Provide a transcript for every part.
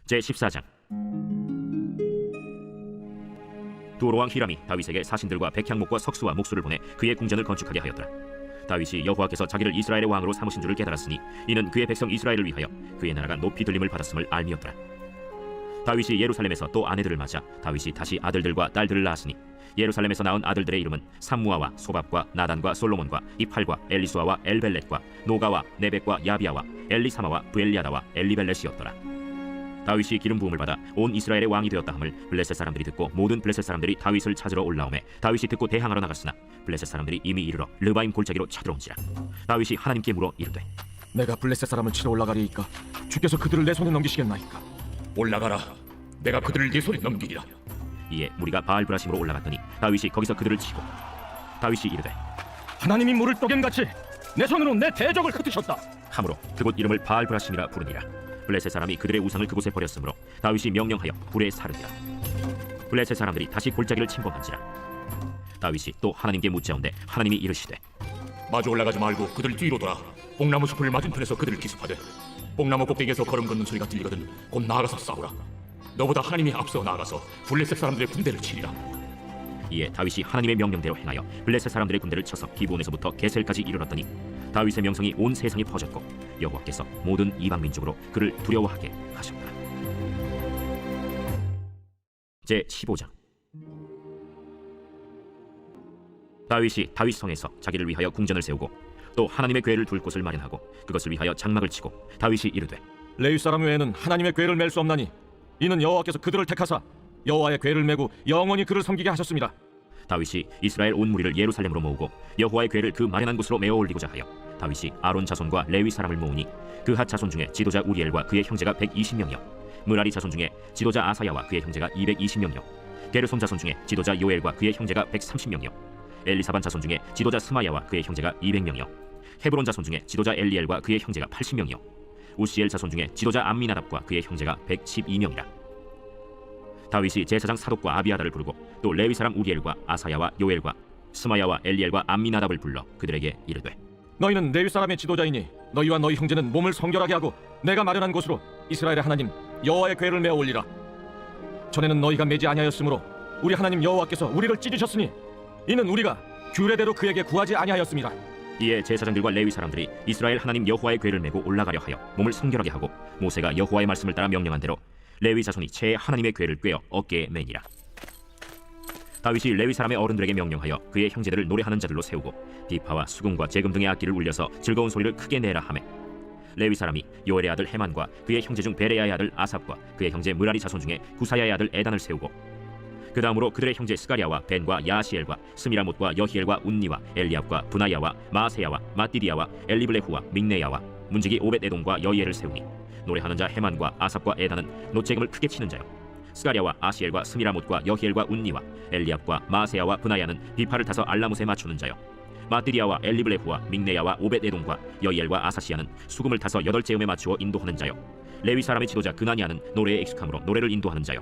제14장. 두로왕 히람이 다윗에게 사신들과 백향목과 석수와 목수를 보내 그의 궁전을 건축하게 하였더라. 다윗이 여호와께서 자기를 이스라엘의 왕으로 삼으신 줄을 깨달았으니 이는 그의 백성 이스라엘을 위하여 그의 나라가 높이 들림을 받았음을 알미였더라. 다윗이 예루살렘에서 또 아내들을 맞아 다윗이 다시 아들들과 딸들을 낳았으니 예루살렘에서 낳은 아들들의 이름은 삼무아와 소밥과 나단과 솔로몬과 이팔과 엘리수아와 엘벨렛과 노가와 네벡과 야비아와 엘리사마와 부엘리아다와 엘리벨렛이었더라. 다윗이 기름 부음을 받아 온 이스라엘의 왕이 되었다 함을 블레셋 사람들이 듣고 모든 블레셋 사람들이 다윗을 찾으러 올라오매 다윗이 듣고 대항하러 나갔으나 블레셋 사람들이 이미 이르러 르바임 골짜기로 쳐들어온지라. 다윗이 하나님께 물어 이르되 내가 블레셋 사람을 치러 올라가리이까 주께서 그들을 내 손에 넘기시겠나이까? 올라가라. 내가 그들을 네 손에 넘기리라. 이에 무리가 바알브라심으로 올라갔더니 다윗이 거기서 그들을 치고 다윗이 이르되 하나님이 물을 또겐같이 내 손으로 내 대적을 흩으셨다 함으로 그곳 이름을 바알브라심이라 부르니라. 블레셋 사람이 그들의 우상을 그곳에 버렸으므로 다윗이 명령하여 불에 사르니라. 블레셋 사람들이 다시 골짜기를 침범한지라. 다윗이 또 하나님께 묻자온데 하나님이 이르시되 마주 올라가지 말고 그들 뒤로 돌아 뽕나무 숲을 맞은편에서 그들을 기습하되 뽕나무 꼭대기에서 걸음 걷는 소리가 들리거든 곧 나아가서 싸우라. 너보다 하나님이 앞서 나아가서 블레셋 사람들의 군대를 치리라. 이에 다윗이 하나님의 명령대로 행하여 블레셋 사람들의 군대를 쳐서 기브온에서부터 게셀까지 이르렀더니 다윗의 명성이 온 세상에 퍼졌고 여호와께서 모든 이방 민족으로 그를 두려워하게 하셨더라. 제15장. 다윗이 다윗성에서 자기를 위하여 궁전을 세우고 또 하나님의 궤를 둘 곳을 마련하고 그것을 위하여 장막을 치고 다윗이 이르되 레위 사람 외에는 하나님의 궤를 맬 수 없나니 이는 여호와께서 그들을 택하사 여호와의 궤를 메고 영원히 그를 섬기게 하셨습니다. 다윗이 이스라엘 온 무리를 예루살렘으로 모으고 여호와의 궤를 그 마련한 곳으로 메어 올리고자 하여 다윗이 아론 자손과 레위 사람을 모으니 그핫 자손 중에 지도자 우리엘과 그의 형제가 120명이요 므라리 자손 중에 지도자 아사야와 그의 형제가 220명이요 게르솜 자손 중에 지도자 요엘과 그의 형제가 130명이요 엘리사반 자손 중에 지도자 스마야와 그의 형제가 200명이요 헤브론 자손 중에 지도자 엘리엘과 그의 형제가 80명이요 우시엘 자손 중에 지도자 암미나답과 그의 형제가 112명이라. 다윗이 제사장 사독과 아비아다를 부르고 또 레위 사람 우리엘과 아사야와 요엘과 스마야와 엘리엘과 암미나답을 불러 그들에게 이르되 너희는 레위 사람의 지도자이니 너희와 너희 형제는 몸을 성결하게 하고 내가 마련한 곳으로 이스라엘의 하나님 여호와의 궤를 메어 올리라. 전에는 너희가 매지 아니하였으므로 우리 하나님 여호와께서 우리를 찢으셨으니 이는 우리가 규례대로 그에게 구하지 아니하였습니다. 이에 제사장들과 레위 사람들이 이스라엘 하나님 여호와의 궤를 메고 올라가려 하여 몸을 성결하게 하고 모세가 여호와의 말씀을 따라 명령한 대로 레위 자손이 채 하나님의 궤를 꿰어 어깨에 매니라. 다윗이 레위 사람의 어른들에게 명령하여 그의 형제들을 노래하는 자들로 세우고 비파와 수금과 재금 등의 악기를 울려서 즐거운 소리를 크게 내라 하매 레위 사람이 요엘의 아들 헤만과 그의 형제 중 베레야의 아들 아삽과 그의 형제 므라리 자손 중에 구사야의 아들 에단을 세우고 그 다음으로 그들의 형제 스가랴와 벤과 야시엘과 스미라못과 여히엘과 운니와 엘리압과 분하야와 마세야와 마띠디야와 엘리블레후와 믹네야와 문지기 오벳에돔과 여이엘을 세우니 노래하는 자 헤만과 아삽과 에단은 노재금을 크게 치는 자요 스가랴와 아시엘과 스미라못과 여히엘과 운니와 엘리압과 마세야와 분하야는 비파를 타서 알라못에 맞추는 자요 마띠디야와 엘리블레후와 믹네야와 오벳에돔과 여이엘과 아사시야는 수금을 타서 8제음에 맞추어 인도하는 자요 레위 사람의 지도자 그나니아는 노래에 익숙함으로 노래를 인도하는 자요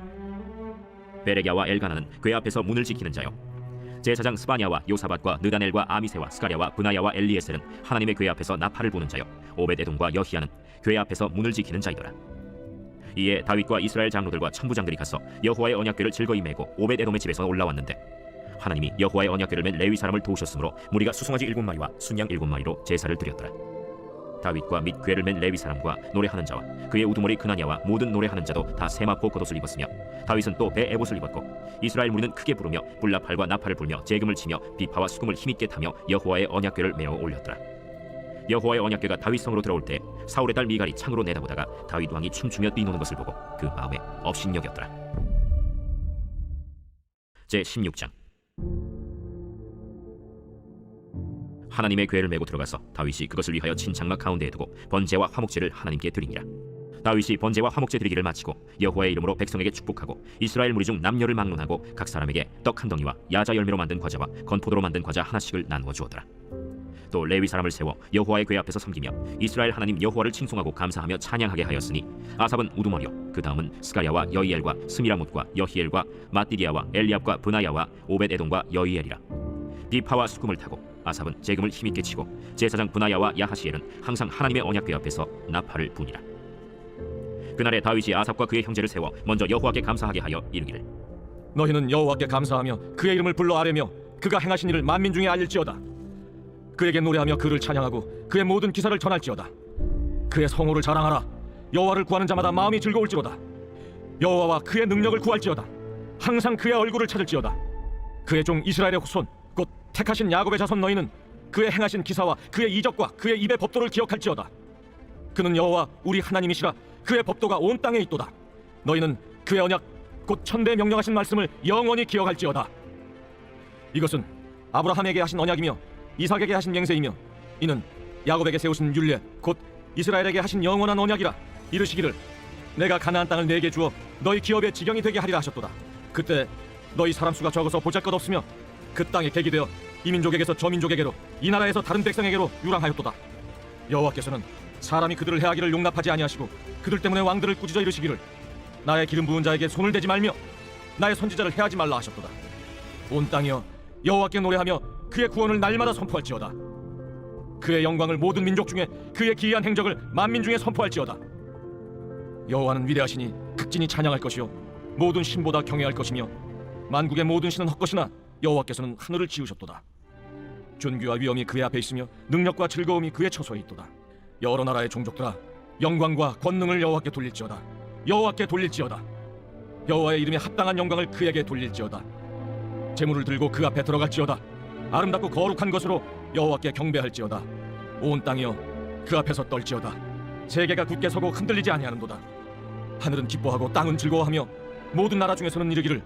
베레갸와 엘가나는 궤 앞에서 문을 지키는 자요 제사장 스바냐와 요사밧과 느다넬과 아미세와 스가랴와 분하야와 엘리에셀은 하나님의 궤 앞에서 나팔을 부는 자요 오벳에돔과 여히야는 궤 앞에서 문을 지키는 자이더라. 이에 다윗과 이스라엘 장로들과 천부장들이 가서 여호와의 언약궤를 즐거이 메고 오벳에돔의 집에서 올라왔는데 하나님이 여호와의 언약궤를 맨 레위 사람을 도우셨으므로 무리가 수송아지 7마리와 순양 7마리로 제사를 드렸더라. 다윗과 및 궤를 맨 레위 사람과 노래하는 자와 그의 우두머리 그나냐와 모든 노래하는 자도 다 세마포 겉옷을 입었으며 다윗은 또 배 에봇을 입었고 이스라엘 무리는 크게 부르며 불나팔과 나팔을 불며 재금을 치며 비파와 수금을 힘있게 타며 여호와의 언약궤를 메어 올렸더라. 여호와의 언약궤가 다윗성으로 들어올 때 사울의 딸 미갈이 창으로 내다보다가 다윗 왕이 춤추며 뛰노는 것을 보고 그 마음에 업신여겼더라. 제16장. 하나님의 궤를 메고 들어가서 다윗이 그것을 위하여 친 장막 가운데에 두고 번제와 화목제를 하나님께 드리니라. 다윗이 번제와 화목제 드리기를 마치고 여호와의 이름으로 백성에게 축복하고 이스라엘 무리 중 남녀를 막론하고 각 사람에게 떡 한 덩이와 야자 열매로 만든 과자와 건포도로 만든 과자 하나씩을 나누어 주었더라. 또 레위 사람을 세워 여호와의 궤 앞에서 섬기며 이스라엘 하나님 여호와를 칭송하고 감사하며 찬양하게 하였으니 아삽은 우두머리요 그 다음은 스가랴와 여이엘과 스미라못과 여히엘과 마띠디야와 엘리압과 분하야와 오벳에돔과 여이엘이라. 비파와 수금을 타고 아삽은 재금을 힘있게 치고 제사장 분하야와 야하시엘은 항상 하나님의 언약궤 앞에서 나팔을 부니라. 그날에 다윗이 아삽과 그의 형제를 세워 먼저 여호와께 감사하게 하여 이르기를 너희는 여호와께 감사하며 그의 이름을 불러 아뢰며 그가 행하신 일을 만민 중에 알릴지어다. 그에게 노래하며 그를 찬양하고 그의 모든 기사를 전할지어다. 그의 성호를 자랑하라. 여호와를 구하는 자마다 마음이 즐거울지로다. 여호와와 그의 능력을 구할지어다. 항상 그의 얼굴을 찾을지어다. 그의 종 이스라엘의 후손 곧 택하신 야곱의 자손 너희는 그의 행하신 기사와 그의 이적과 그의 입의 법도를 기억할지어다. 그는 여호와 우리 하나님이시라. 그의 법도가 온 땅에 있도다. 너희는 그의 언약 곧 천대 명령하신 말씀을 영원히 기억할지어다. 이것은 아브라함에게 하신 언약이며 이삭에게 하신 맹세이며 이는 야곱에게 세우신 율례 곧 이스라엘에게 하신 영원한 언약이라. 이르시기를 내가 가나안 땅을 네게 주어 너희 기업의 지경이 되게 하리라 하셨도다. 그때 너희 사람 수가 적어서 보잘것없으며 그 땅에 객이 되어 이 민족에게서 저 민족에게로 이 나라에서 다른 백성에게로 유랑하였도다. 여호와께서는 사람이 그들을 해하기를 용납하지 아니하시고 그들 때문에 왕들을 꾸짖어 이르시기를 나의 기름 부은 자에게 손을 대지 말며 나의 선지자를 해하지 말라 하셨도다. 온 땅이여 여호와께 노래하며 그의 구원을 날마다 선포할지어다. 그의 영광을 모든 민족 중에 그의 기이한 행적을 만민 중에 선포할지어다. 여호와는 위대하시니 극진히 찬양할 것이요 모든 신보다 경외할 것이며 만국의 모든 신은 헛것이나 여호와께서는 하늘을 지으셨도다. 존귀와 위엄이 그의 앞에 있으며 능력과 즐거움이 그의 처소에 있도다. 여러 나라의 종족들아 영광과 권능을 여호와께 돌릴지어다. 여호와께 돌릴지어다. 여호와의 이름에 합당한 영광을 그에게 돌릴지어다. 제물을 들고 그 앞에 들어갈지어다. 아름답고 거룩한 것으로 여호와께 경배할지어다. 온 땅이여 그 앞에서 떨지어다. 세계가 굳게 서고 흔들리지 아니하는도다. 하늘은 기뻐하고 땅은 즐거워하며 모든 나라 중에서는 이르기를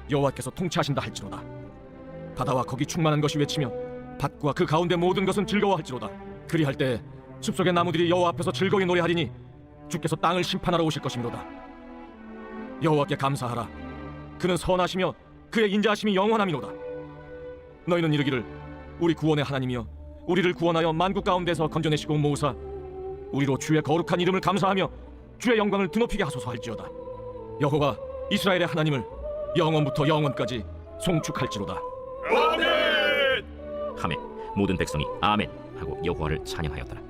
여호와께서 통치하신다 할지로다. 바다와 거기 충만한 것이 외치며 밭과 그 가운데 모든 것은 즐거워할지로다. 그리할 때 숲속의 나무들이 여호와 앞에서 즐거이 노래하리니 주께서 땅을 심판하러 오실 것이므로다. 여호와께 감사하라. 그는 선하시며 그의 인자하심이 영원함이로다. 너희는 이르기를 우리 구원의 하나님이여 우리를 구원하여 만국 가운데서 건져내시고 모으사 우리로 주의 거룩한 이름을 감사하며 주의 영광을 드높이게 하소서 할지어다. 여호와 이스라엘의 하나님을 영원부터 영원까지 송축할지로다. 하매 모든 백성이 아멘 하고 여호와를 찬양하였더라.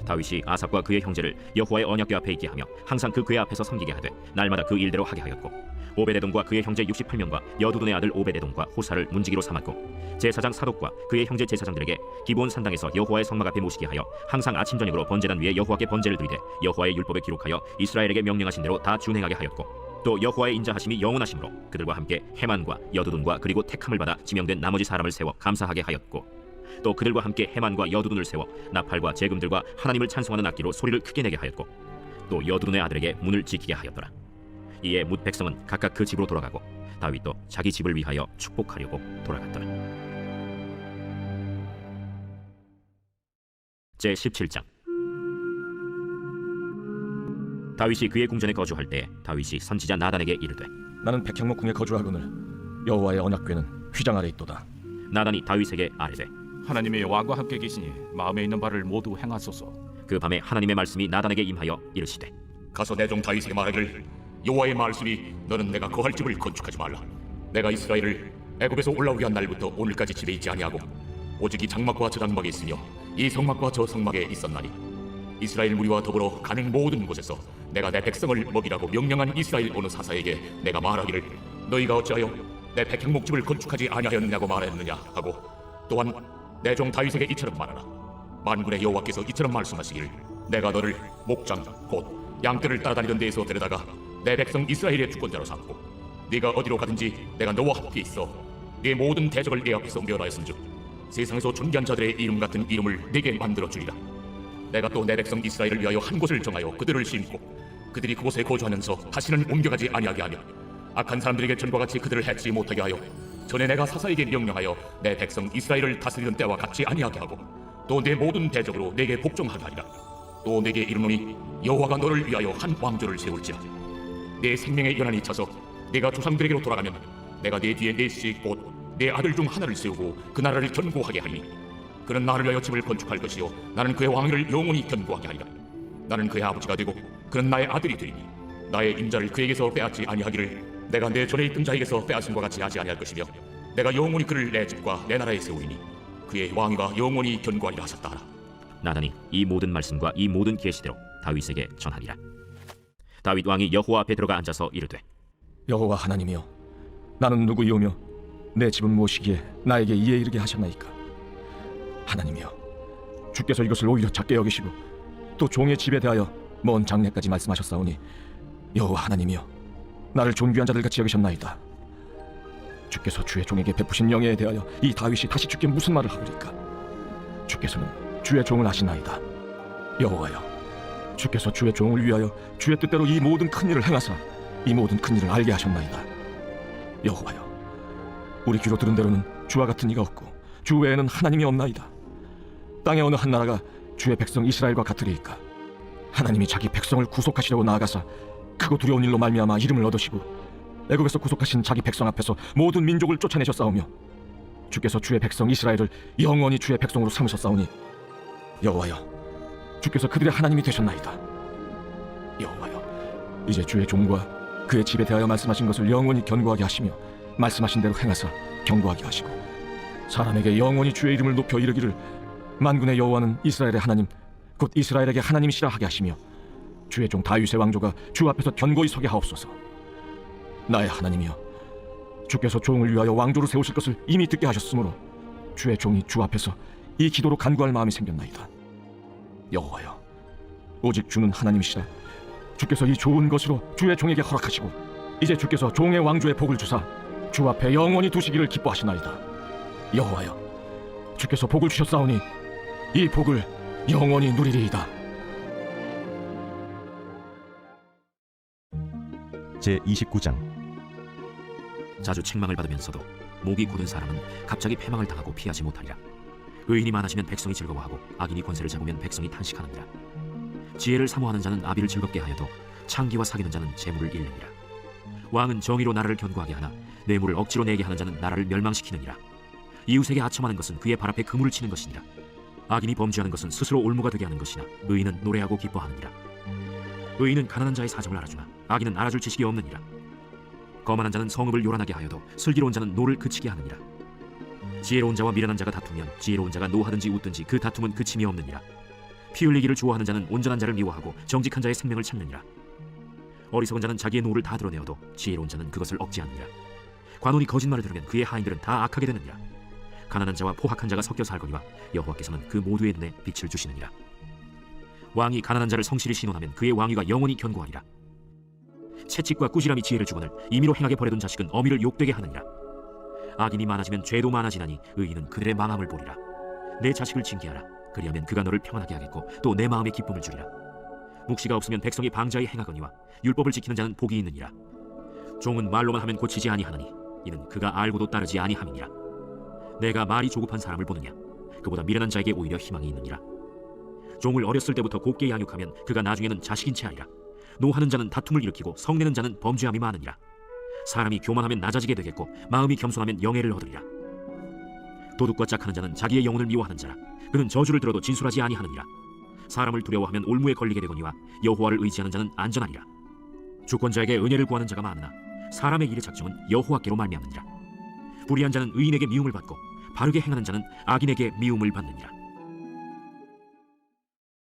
다윗이 아삽과 그의 형제를 여호와의 언약궤 앞에 있게 하며 항상 그 궤 앞에서 섬기게 하되 날마다 그 일대로 하게 하였고 오베데돔과 그의 형제 68명과 여두둔의 아들 오베데돔과 호사를 문지기로 삼았고 제사장 사독과 그의 형제 제사장들에게 기브온 산당에서 여호와의 성막 앞에 모시게 하여 항상 아침 저녁으로 번제단 위에 여호와께 번제를 드리되 여호와의 율법에 기록하여 이스라엘에게 명령하신 대로 다 준행하게 하였고 또 여호와의 인자하심이 영원하심으로 그들과 함께 헤만과 여두둔과 그리고 택함을 받아 지명된 나머지 사람을 세워 감사하게 하였고 또 그들과 함께 헤만과 여두둔을 세워 나팔과 제금들과 하나님을 찬송하는 악기로 소리를 크게 내게 하였고 또 여두둔의 아들에게 문을 지키게 하였더라. 이에 뭇 백성은 각각 그 집으로 돌아가고 다윗도 자기 집을 위하여 축복하려고 돌아갔더라. 제17장. 다윗이 그의 궁전에 거주할 때 다윗이 선지자 나단에게 이르되 나는 백향목 궁에 거주하거늘 여호와의 언약궤는 휘장 아래 있도다. 나단이 다윗에게 아뢰되 하나님의 왕과 함께 계시니 마음에 있는 바를 모두 행하소서. 그 밤에 하나님의 말씀이 나단에게 임하여 이르시되 가서 내 종 다윗에게 말하기를 여호와의 말씀이 너는 내가 거할 집을 건축하지 말라. 내가 이스라엘을 애굽에서 올라오게 한 날부터 오늘까지 집에 있지 아니하고 오직 이 장막과 저 장막에 있으며 이 성막과 저 성막에 있었나니 이스라엘 무리와 더불어 가는 모든 곳에서 내가 내 백성을 먹이라고 명령한 이스라엘 어느 사사에게 내가 말하기를 너희가 어찌하여 내 백향목집을 건축하지 아니하였느냐고 말했느냐 하고 또한 내 종 다윗에게 이처럼 말하라. 만군의 여호와께서 이처럼 말씀하시기를 내가 너를 목장 곧 양떼를 따라다니던 데에서 데려다가 내 백성 이스라엘의 주권자로 삼고 네가 어디로 가든지 내가 너와 함께 있어 네 모든 대적을 네 앞에서 멸하였은즉 세상에서 존귀한 자들의 이름 같은 이름을 네게 만들어 주리라. 내가 또 내 백성 이스라엘을 위하여 한 곳을 정하여 그들을 심고 그들이 그곳에 거주하면서 다시는 옮겨가지 아니하게 하며 악한 사람들에게 전과 같이 그들을 해치지 못하게 하여 전에 내가 사사에게 명령하여 내 백성 이스라엘을 다스리던 때와 같이 아니하게 하고 또 내 모든 대적으로 내게 복종하게 하리라. 또 내게 이르노니 여호와가 너를 위하여 한 왕조를 세울지라. 내 생명의 연한이 차서 내가 조상들에게로 돌아가면 내가 내 뒤에 넷씩 곧 내 아들 중 하나를 세우고 그 나라를 견고하게 하리니 그는 나를 위하여 집을 건축할 것이요 나는 그의 왕위를 영원히 견고하게 하리라. 나는 그의 아버지가 되고 그는 나의 아들이 되리니 나의 임자를 그에게서 빼앗지 아니하기를 내가 내 전에 있던 자에게서 빼앗은 것 같이 하지 아니할 것이며 내가 영원히 그를 내 집과 내 나라에 세우리니 그의 왕위가 영원히 견고하리라 하셨다 하라. 나단이 이 모든 말씀과 이 모든 계시대로 다윗에게 전하니라. 다윗 왕이 여호와 앞에 들어가 앉아서 이르되 여호와 하나님이여, 나는 누구이오며 내 집은 무엇이기에 나에게 이에 이르게 하셨나이까? 하나님이여, 주께서 이것을 오히려 작게 여기시고 또 종의 집에 대하여 먼 장래까지 말씀하셨사오니 여호와 하나님이여, 나를 존귀한 자들 같이 여기셨나이다. 주께서 주의 종에게 베푸신 영예에 대하여 이 다윗이 다시 주께 무슨 말을 하오리까? 주께서는 주의 종을 아시나이다. 여호와여, 주께서 주의 종을 위하여 주의 뜻대로 이 모든 큰 일을 행하사 이 모든 큰 일을 알게 하셨나이다. 여호와여, 우리 귀로 들은 대로는 주와 같은 이가 없고 주 외에는 하나님이 없나이다. 땅의 어느 한 나라가 주의 백성 이스라엘과 같으리이까? 하나님이 자기 백성을 구속하시려고 나아가사 크고 두려운 일로 말미암아 이름을 얻으시고 애굽에서 구속하신 자기 백성 앞에서 모든 민족을 쫓아내셨사오며 주께서 주의 백성 이스라엘을 영원히 주의 백성으로 삼으셨사오니 여호와여, 주께서 그들의 하나님이 되셨나이다. 여호와여, 이제 주의 종과 그의 집에 대하여 말씀하신 것을 영원히 견고하게 하시며 말씀하신 대로 행하사 견고하게 하시고 사람에게 영원히 주의 이름을 높여 이르기를 만군의 여호와는 이스라엘의 하나님 곧 이스라엘에게 하나님이시라 하게 하시며 주의 종 다윗의 왕조가 주 앞에서 견고히 서게 하옵소서. 나의 하나님이여, 주께서 종을 위하여 왕조를 세우실 것을 이미 듣게 하셨으므로 주의 종이 주 앞에서 이 기도로 간구할 마음이 생겼나이다. 여호와여, 오직 주는 하나님이시라. 주께서 이 좋은 것으로 주의 종에게 허락하시고 이제 주께서 종의 왕조의 복을 주사 주 앞에 영원히 두시기를 기뻐하시나이다. 여호와여, 주께서 복을 주셨사오니 이 복을 영원히 누리리이다. 제29장. 자주 책망을 받으면서도 목이 곧은 사람은 갑자기 패망을 당하고 피하지 못하리라. 의인이 많아지면 백성이 즐거워하고 악인이 권세를 잡으면 백성이 탄식하느니라. 지혜를 사모하는 자는 아비를 즐겁게 하여도 창기와 사귀는 자는 재물을 잃느니라. 왕은 정의로 나라를 견고하게 하나 뇌물을 억지로 내게 하는 자는 나라를 멸망시키느니라. 이웃에게 아첨하는 것은 그의 발 앞에 그물을 치는 것이니라. 악인이 범죄하는 것은 스스로 올무가 되게 하는 것이나 의인은 노래하고 기뻐하느니라. 의인은 가난한 자의 사정을 알아주나 악인은 알아줄 지식이 없느니라. 거만한 자는 성읍을 요란하게 하여도 슬기로운 자는 노를 그치게 하느니라. 지혜로운 자와 미련한 자가 다투면 지혜로운 자가 노하든지 웃든지 그 다툼은 그침이 없느니라. 피 흘리기를 좋아하는 자는 온전한 자를 미워하고 정직한 자의 생명을 찾느니라. 어리석은 자는 자기의 노를 다 드러내어도 지혜로운 자는 그것을 억제하느니라. 관원이 거짓말을 들으면 그의 하인들은 다 악하게 되느니라. 가난한 자와 포학한 자가 섞여 살거니와 여호와께서는 그 모두의 눈에 빛을 주시느니라. 왕이 가난한 자를 성실히 신원하면 그의 왕위가 영원히 견고하리라. 채찍과 꾸지람이 지혜를 주거늘 임의로 행하게 버려둔 자식은 어미를 욕되게 하느니라. 악인이 많아지면 죄도 많아지나니 의인은 그들의 망함을 보리라. 내 자식을 징계하라. 그리하면 그가 너를 평안하게 하겠고 또 내 마음에 기쁨을 주리라. 묵시가 없으면 백성이 방자히 행하거니와 율법을 지키는 자는 복이 있느니라. 종은 말로만 하면 고치지 아니하나니 이는 그가 알고도 따르지 아니함이니라. 내가 말이 조급한 사람을 보느냐? 그보다 미련한 자에게 오히려 희망이 있느니라. 종을 어렸을 때부터 곱게 양육하면 그가 나중에는 자식인 채 하리라. 노하는 자는 다툼을 일으키고 성내는 자는 범죄함이 많으니라. 사람이 교만하면 낮아지게 되겠고 마음이 겸손하면 영예를 얻으리라. 도둑과 짝하는 자는 자기의 영혼을 미워하는 자라. 그는 저주를 들어도 진술하지 아니하느니라. 사람을 두려워하면 올무에 걸리게 되거니와 여호와를 의지하는 자는 안전하리라. 주권자에게 은혜를 구하는 자가 많으나 사람의 일의 작정은 여호와께로 말미암느니라. 불의한 자는 의인에게 미움을 받고 바르게 행하는 자는 악인에게 미움을 받느니라.